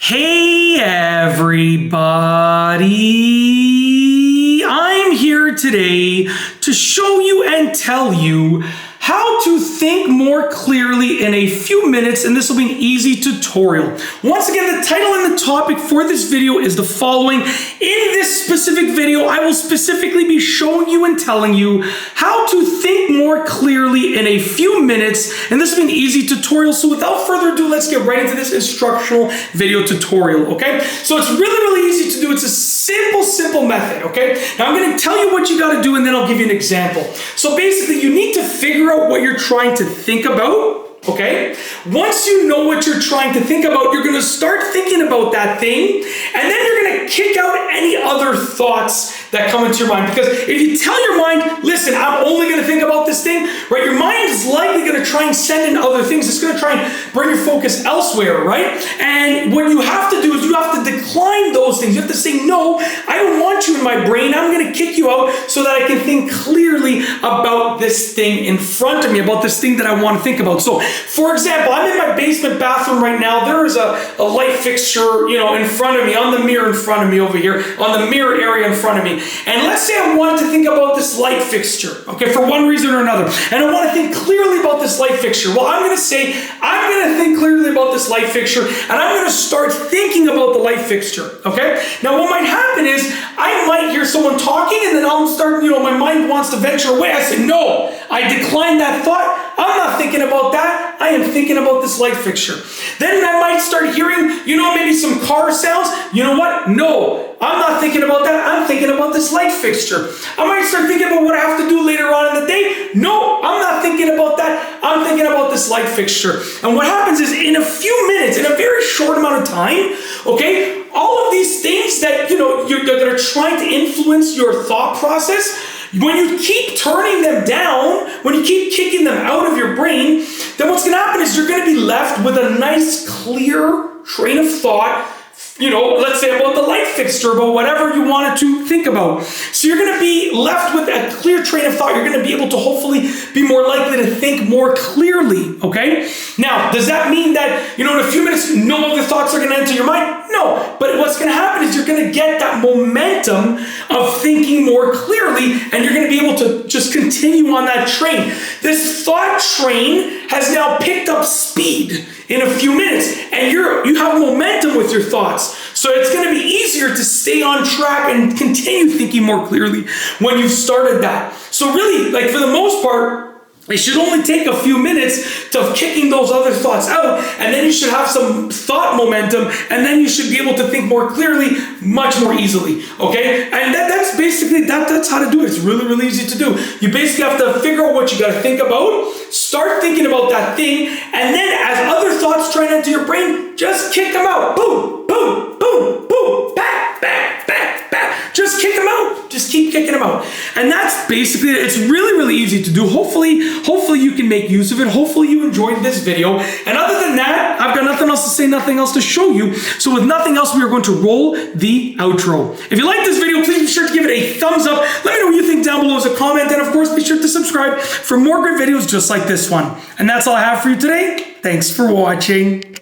Hey everybody, I'm here today to show you and tell you how to think more clearly in a few minutes, and this will be an easy tutorial. Once again, the title and the topic for this video is the following. In this specific video, I will specifically be showing you and telling you how to think more clearly in a few minutes, and this will be an easy tutorial. So without further ado, let's get right into this instructional video tutorial, okay? So it's really easy to do. It's a simple method, okay? Now I'm gonna tell you what you gotta do, and then I'll give you an example. So basically, you need to figure out what you're trying to think about, okay? Once you know what you're trying to think about, you're gonna start thinking about that thing, and then you're gonna kick out any other thoughts that come into your mind. Because if you tell your mind, listen, I'm only gonna think about this thing, right? Your mind is likely gonna try and send in other things. It's gonna try and bring your focus elsewhere, right? And what you have to do is you have to decline those things. You have to say, no, I don't want you in my brain. I'm gonna kick you out so that I can think clearly about this thing in front of me, about this thing that I wanna think about. So, for example, I'm in my basement bathroom right now. There is a light fixture, in front of me, on the mirror in front of me over here, on the mirror area in front of me. And let's say I want to think about this light fixture, okay, for one reason or another. And I want to think clearly about this light fixture. Well, I'm going to say, I'm going to think clearly about this light fixture, and I'm going to start thinking about the light fixture, okay? Now, what might happen is I might hear someone talking, and then I'll start, my mind wants to venture away. I say, no, I decline that thought. I'm not thinking about that. I am thinking about this light fixture. Then I might start hearing, maybe some car sounds. You know what? No, I'm not thinking about that. I'm thinking about this light fixture. I might start thinking about what I have to do later on in the day. No, I'm not thinking about that. I'm thinking about this light fixture. And what happens is in a few minutes, in a very short amount of time, okay, all of these things that, that are trying to influence your thought process, when you keep turning them down, when you keep kicking them out of your brain, then what's going to happen is you're going to be left with a nice, clear train of thought, let's say about the light fixture, about whatever you wanted to think about. So you're going to be left with a clear train of thought. You're going to be able to hopefully be more likely to think more clearly, okay? Now, does that mean that, in a few minutes, no other thoughts are going to enter your mind? No, but what's going to happen is you're going to get that momentum of thinking more clearly, and you're going to be able to just continue on that train. This thought train has now picked up speed in a few minutes, and you have momentum with your thoughts. So it's going to be easier to stay on track and continue thinking more clearly when you've started that. So really, for the most part, it should only take a few minutes to kicking those other thoughts out, and then you should have some thought momentum, and then you should be able to think more clearly, much more easily, okay? And that's basically, that's how to do it. It's really easy to do. You basically have to figure out what you got to think about, start thinking about that thing, and then as other thoughts try to enter your brain, just kick them out. Boom, boom, boom, boom, back, back, back, back. Just kick them out. Just keep kicking them out. And that's basically it. It's really easy to do. Hopefully you can make use of it. Hopefully you enjoyed this video. And other than that, I've got nothing else to say, nothing else to show you. So with nothing else, we are going to roll the outro. If you like this video, please be sure to give it a thumbs up. Let me know what you think down below as a comment. And of course, be sure to subscribe for more great videos just like this one. And that's all I have for you today. Thanks for watching.